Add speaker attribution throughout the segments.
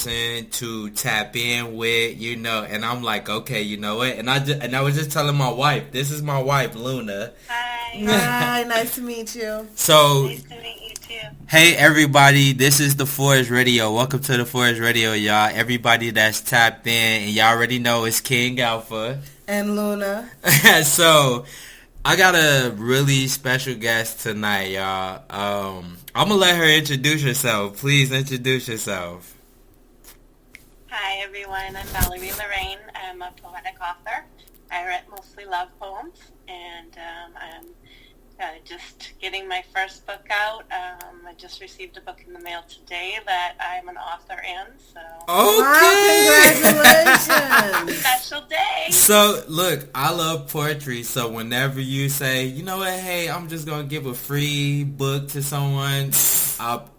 Speaker 1: to tap in with, and I'm like, okay, you know what? And I was just telling my wife, this is my wife, Luna.
Speaker 2: Hi.
Speaker 3: Hi, nice to meet you.
Speaker 1: So,
Speaker 2: Nice to meet you too.
Speaker 1: hey everybody, this is the Forest Radio. Welcome to the Forest Radio, y'all. Everybody that's tapped in, and y'all already know it's King Alpha.
Speaker 3: And Luna.
Speaker 1: So, I got a really special guest tonight, y'all. I'm gonna let her introduce herself. Please introduce yourself.
Speaker 2: Hi everyone, I'm Valerie Lorraine. I'm a poetic author. I write mostly love poems, and I'm just getting my first book out. I just received a book in the mail today that I'm an author in, so...
Speaker 1: Okay!
Speaker 3: Wow, congratulations!
Speaker 2: Special day!
Speaker 1: So, look, I love poetry, so whenever you say, you know what, hey, I'm just going to give a free book to someone,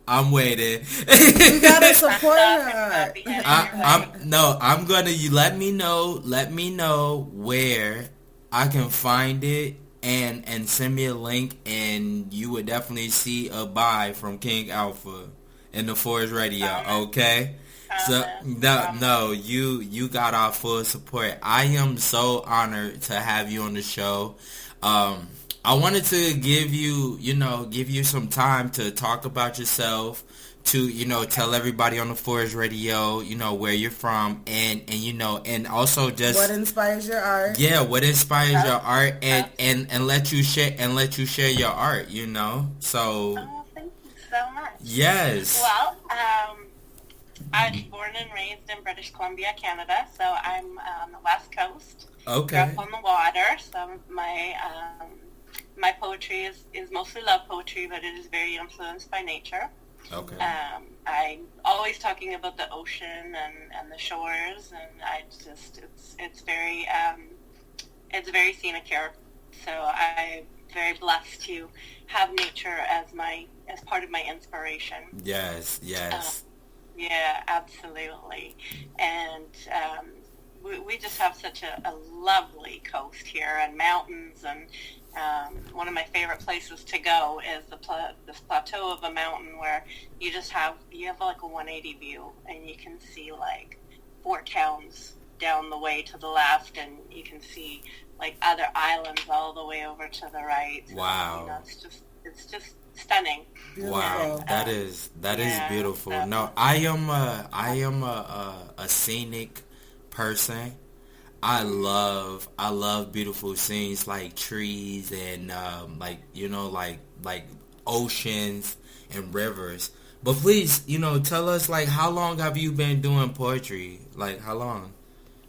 Speaker 1: I'm waiting.
Speaker 3: You gotta support her.
Speaker 1: I'm going to, you let me know where I can find it. And send me a link, and you would definitely see a buy from King Alpha in the Forest Radio, okay? So no, you got our full support. I am so honored to have you on the show. I wanted to give you some time to talk about yourself, to tell everybody on the Forest Radio where you're from, and also just
Speaker 3: what inspires your art.
Speaker 1: Yeah, what inspires your art, and let you share your art, so
Speaker 2: thank you so much.
Speaker 1: Yes.
Speaker 2: Well, I was born and raised in British Columbia, Canada, so I'm on the West Coast.
Speaker 1: Okay.
Speaker 2: Grew up on the water, so my poetry is mostly love poetry, but it is very influenced by nature.
Speaker 1: Okay.
Speaker 2: I'm always talking about the ocean and the shores, and I just it's very scenic here. So I'm very blessed to have nature as part of my inspiration.
Speaker 1: Yes.
Speaker 2: Yeah, absolutely. And we just have such a lovely coast here, and mountains, and one of my favorite places to go is this plateau of a mountain where you have like a 180 view, and you can see like 4 towns down the way to the left, and you can see like other islands all the way over to the right.
Speaker 1: Wow.
Speaker 2: It's just stunning.
Speaker 3: Beautiful.
Speaker 1: Wow, that is beautiful.
Speaker 2: So.
Speaker 1: No, I am a scenic person. I love beautiful scenes like trees and like oceans and rivers. But please, tell us, like, how long have you been doing poetry? Like, how long?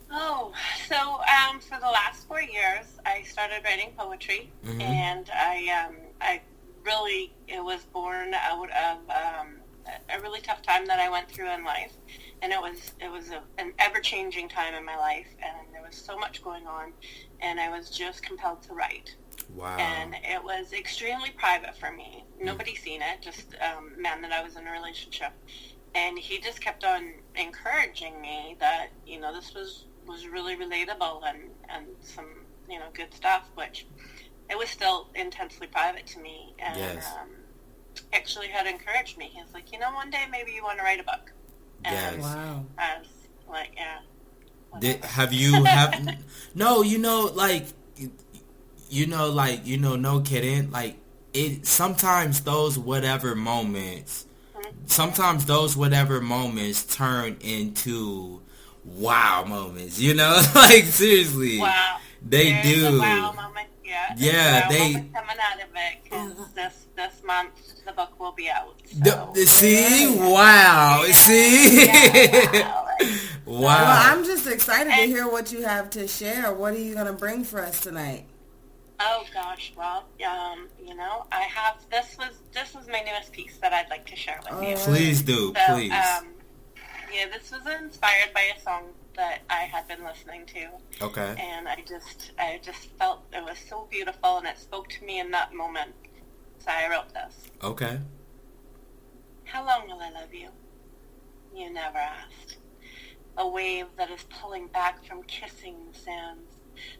Speaker 2: Oh, so for the last 4 years, I started writing poetry, and it was born out of a really tough time that I went through in life, and it was an ever-changing time in my life, and there was so much going on, and I was just compelled to write.
Speaker 1: Wow.
Speaker 2: And it was extremely private for me. Nobody seen it, just a man that I was in a relationship, and he just kept on encouraging me that this was really relatable and some good stuff, which it was still intensely private to me, and
Speaker 1: yes.
Speaker 2: Actually had encouraged me. He was like, one day maybe you want to write a book.
Speaker 1: Yes.
Speaker 2: And
Speaker 3: wow.
Speaker 2: I was like, yeah.
Speaker 1: No kidding, like it sometimes those whatever moments turn into wow moments, like seriously.
Speaker 2: Wow.
Speaker 1: They
Speaker 2: There's
Speaker 1: do.
Speaker 2: A wow moment. Yeah.
Speaker 1: Yeah,
Speaker 2: moment coming out of it, because this month the book will be out. So.
Speaker 1: See, wow,
Speaker 2: Yeah,
Speaker 1: see,
Speaker 2: yeah,
Speaker 1: wow.
Speaker 3: Well, I'm just excited to hear what you have to share. What are you going to bring for us tonight?
Speaker 2: Oh gosh, well, I have this was my newest piece that I'd like to share with you.
Speaker 1: Please do,
Speaker 2: so,
Speaker 1: please.
Speaker 2: This was inspired by a song that I had been listening to.
Speaker 1: Okay.
Speaker 2: And I just felt it was so beautiful, and it spoke to me in that moment. So I wrote this.
Speaker 1: Okay.
Speaker 2: How long will I love you? You never asked. A wave that is pulling back from kissing the sands,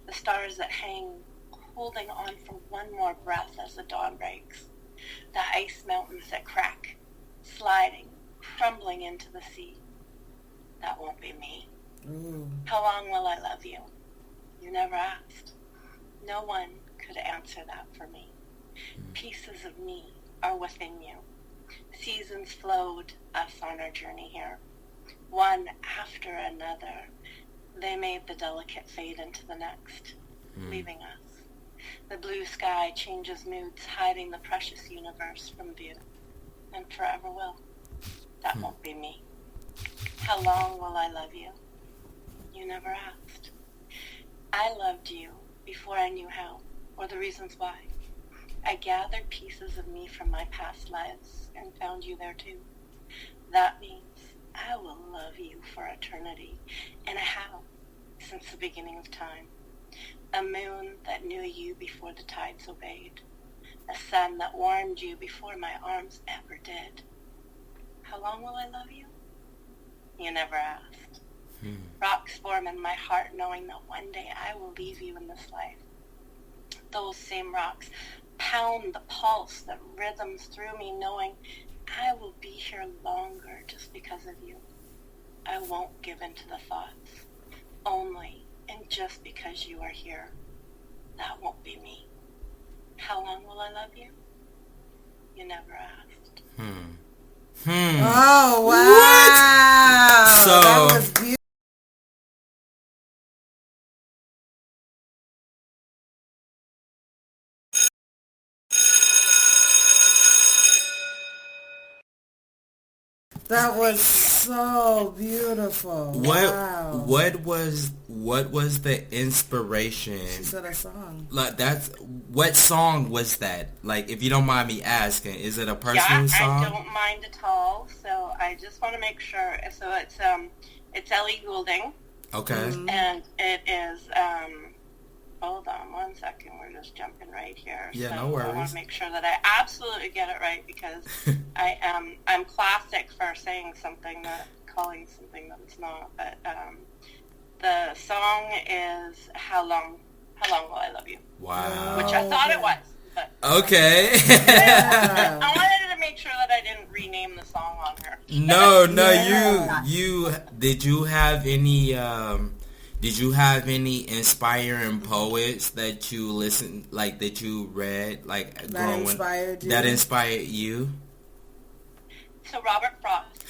Speaker 2: the stars that hang, holding on for one more breath as the dawn breaks, the ice mountains that crack, sliding, crumbling into the sea. That won't be me.
Speaker 3: Ooh.
Speaker 2: How long will I love you? You never asked. No one could answer that for me. Pieces of me are within you. Seasons flowed us on our journey here. One after another, they made the delicate fade into the next, leaving us. The blue sky changes moods, hiding the precious universe from view, and forever will. That won't be me. How long will I love you? You never asked. I loved you before I knew how, or the reasons why. I gathered pieces of me from my past lives and found you there too. That means I will love you for eternity, and I have, since the beginning of time. A moon that knew you before the tides obeyed. A sun that warmed you before my arms ever did. How long will I love you? You never asked. Rocks form in my heart knowing that one day I will leave you in this life. Those same rocks pound the pulse that rhythms through me knowing I will be here longer just because of you. I won't give in to the thoughts. Only and just because you are here. That won't be me. How long will I love you? You never asked.
Speaker 3: Oh, wow.
Speaker 1: What? So
Speaker 3: that was beautiful. That was so beautiful. Wow.
Speaker 1: what was the inspiration?
Speaker 3: She said a song.
Speaker 1: Like what song was that? Like, if you don't mind me asking, is it a personal song?
Speaker 2: I don't mind at all. So I just want to make sure. So it's Ellie Goulding.
Speaker 1: Okay.
Speaker 2: And it is hold on one second. We're just jumping right here.
Speaker 1: Yeah,
Speaker 2: so
Speaker 1: no worries.
Speaker 2: I want to make sure that I absolutely get it right because I'm classic for saying something calling something that it's not. But the song is How Long Will I Love You?
Speaker 1: Wow.
Speaker 2: Which I thought it was. But,
Speaker 1: Okay.
Speaker 2: I wanted to make sure that I didn't rename the song on her.
Speaker 1: No,
Speaker 3: Yeah.
Speaker 1: you did you have any inspiring poets that you that you read
Speaker 3: That
Speaker 1: growing
Speaker 3: inspired you?
Speaker 1: that inspired you?
Speaker 2: So Robert Frost.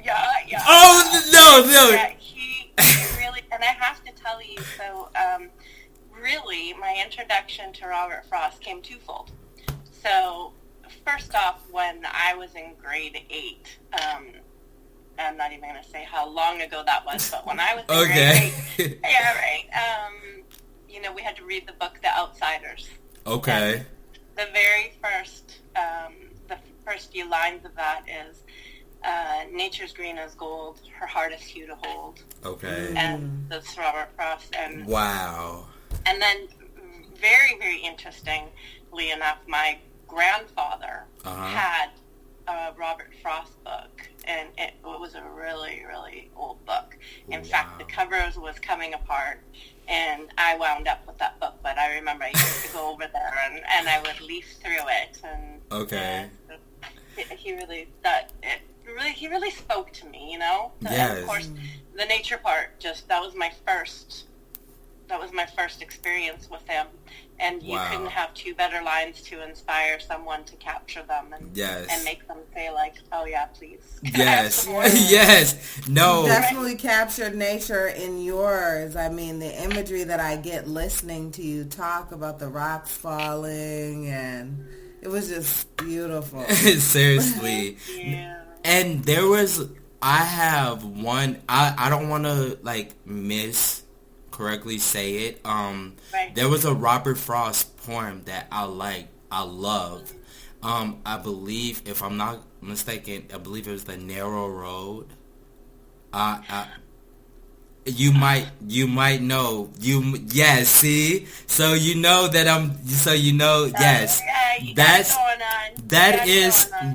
Speaker 2: Yeah.
Speaker 1: Oh no.
Speaker 2: Yeah, he really, and I have to tell you, so really, my introduction to Robert Frost came twofold. So, first off, when I was in grade 8, I'm not even going to say how long ago that was, but when I was in grade 8, yeah, right, we had to read the book The Outsiders.
Speaker 1: Okay.
Speaker 2: And the very first, the first few lines of that is, nature's green as gold, her heart is hue to hold.
Speaker 1: Okay.
Speaker 2: And that's Robert Frost. And
Speaker 1: Wow.
Speaker 2: And then, very, very interestingly enough, my grandfather had a Robert Frost book, and it was a really, really old book. In fact, the covers was coming apart, and I wound up with that book. But I remember I used to go over there, and I would leaf through it. And
Speaker 1: Okay.
Speaker 2: he really spoke to me,
Speaker 1: Yes.
Speaker 2: And of course, the nature part, that was my first experience with him, and you couldn't have two better lines to inspire someone to capture them and make them say like, oh yeah, please.
Speaker 1: Yes. Yes. No.
Speaker 3: You definitely captured nature in yours. I mean, the imagery that I get listening to you talk about the rocks falling, and it was just beautiful.
Speaker 1: Seriously.
Speaker 2: Yeah.
Speaker 1: And I have one, I don't want to correctly say it.
Speaker 2: Right.
Speaker 1: There was a Robert Frost poem that I love. I believe, if I'm not mistaken, I believe it was The Narrow Road. You might know. Yes, see? So you know that yes.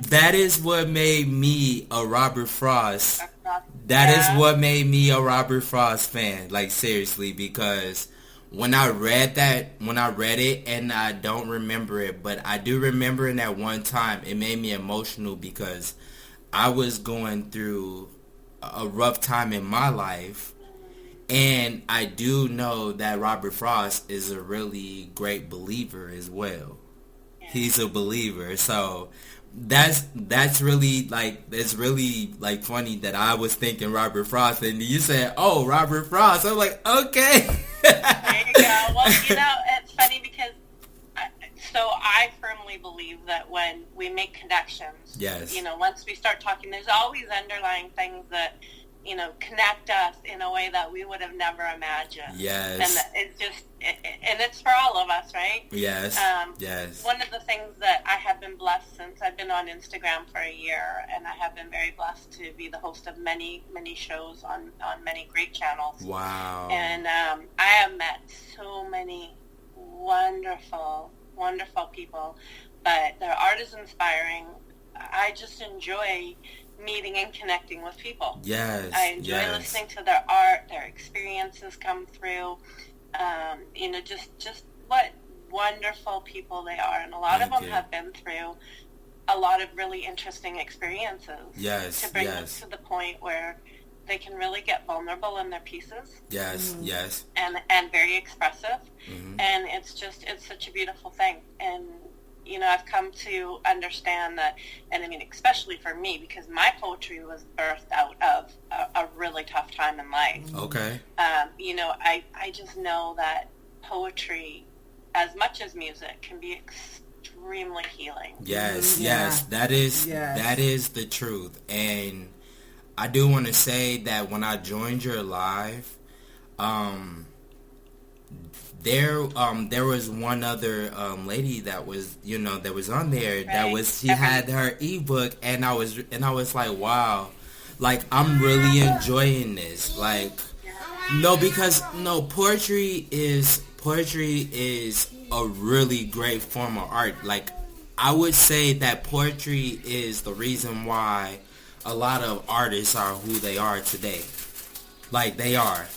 Speaker 1: That is what made me a Robert Frost. That is what made me a Robert Frost fan. Like, seriously, because when I read it, and I don't remember it, but I do remember it at one time, it made me emotional because I was going through a rough time in my life. And I do know that Robert Frost is a really great believer as well.
Speaker 2: Yeah.
Speaker 1: He's a believer. So that's really like, it's really like funny that I was thinking Robert Frost and you said, oh, Robert Frost. I'm like, okay.
Speaker 2: There you go. Well, it's funny because I firmly believe that when we make connections,
Speaker 1: yes,
Speaker 2: once we start talking, there's always underlying things that, connect us in a way that we would have never imagined.
Speaker 1: Yes.
Speaker 2: And it's just, and it's for all of us, right?
Speaker 1: Yes. Yes.
Speaker 2: One of the things that I have been blessed since I've been on Instagram for a year, and I have been very blessed to be the host of many, many shows on many great channels.
Speaker 1: Wow.
Speaker 2: And I have met so many wonderful, wonderful people, but their art is inspiring. I just enjoy meeting and connecting with people.
Speaker 1: Yes.
Speaker 2: I enjoy listening to their art, their experiences come through. Just what wonderful people they are, and a lot of them have been through a lot of really interesting experiences.
Speaker 1: Yes.
Speaker 2: To bring them to the point where they can really get vulnerable in their pieces.
Speaker 1: Yes. Yes.
Speaker 2: And very expressive. Mm-hmm. And it's such a beautiful thing. And I've come to understand that, and I mean, especially for me, because my poetry was birthed out of a really tough time in life.
Speaker 1: Okay.
Speaker 2: I just know that poetry, as much as music, can be extremely healing.
Speaker 1: Yes, yes, that is the truth. And I do want to say that when I joined your live, there was one other lady that was that was on there, right. She had her ebook, and I was like, wow, like I'm really enjoying this, like because poetry is a really great form of art. Like I would say that poetry is the reason why a lot of artists are who they are today. Like they are.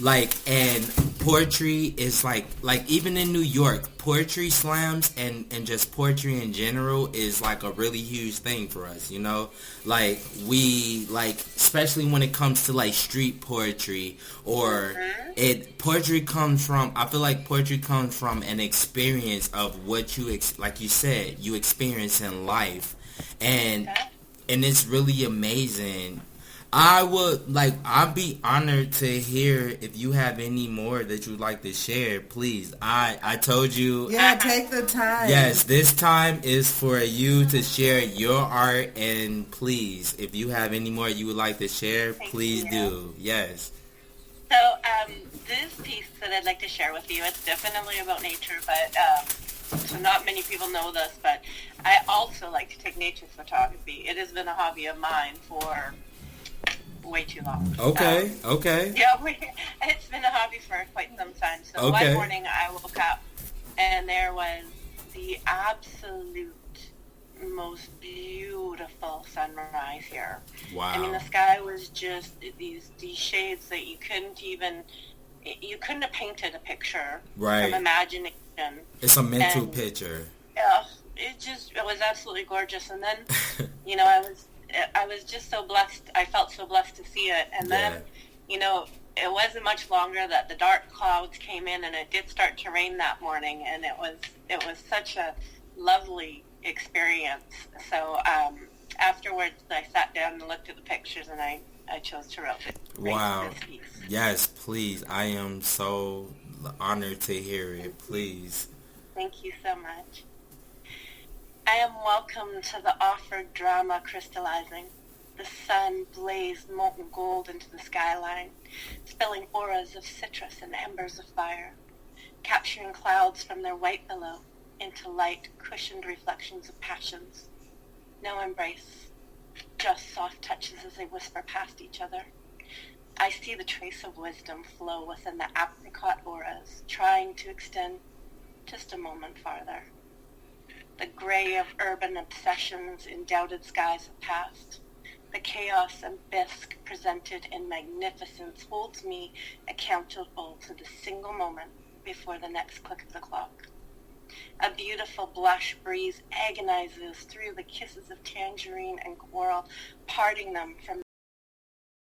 Speaker 1: Like, and poetry is like even in New York, poetry slams and just poetry in general is like a really huge thing for us, like we especially when it comes to like street poetry or poetry comes from, I feel like poetry comes from an experience of what like you said, you experience in life, and it's really amazing. I'd be honored to hear if you have any more that you'd like to share, please. I told you.
Speaker 3: Yeah, take the time.
Speaker 1: Yes, this time is for you to share your art, and please, if you have any more you would like to share, please do. Yes.
Speaker 2: So, this piece that I'd like to share with you, it's definitely about nature, but, so not many people know this, but I also like to take nature photography. It has been a hobby of mine for way too long.
Speaker 1: Okay.
Speaker 2: Yeah, it's been a hobby for quite some time. So one morning I woke up and there was the absolute most beautiful sunrise here.
Speaker 1: Wow.
Speaker 2: I mean, the sky was just these shades that you couldn't have painted a picture from imagination.
Speaker 1: It's a mental picture.
Speaker 2: It was absolutely gorgeous. And then, I was just so blessed. I felt so blessed to see it. And then, it wasn't much longer that the dark clouds came in, and it did start to rain that morning. And it was such a lovely experience. So afterwards, I sat down and looked at the pictures, and I chose to write this piece.
Speaker 1: Yes, please. I am so honored to hear it. Please.
Speaker 2: Thank you so much. I am welcome to the offered drama crystallizing. The sun blazed molten gold into the skyline, spilling auras of citrus and embers of fire, capturing clouds from their white billow into light, cushioned reflections of passions. No embrace, just soft touches as they whisper past each other. I see the trace of wisdom flow within the apricot auras, trying to extend just a moment farther. The gray of urban obsessions in doubted skies have passed. The chaos and bisque presented in magnificence holds me accountable to the single moment before the next click of the clock. A beautiful blush breeze agonizes through the kisses of tangerine and coral, parting them from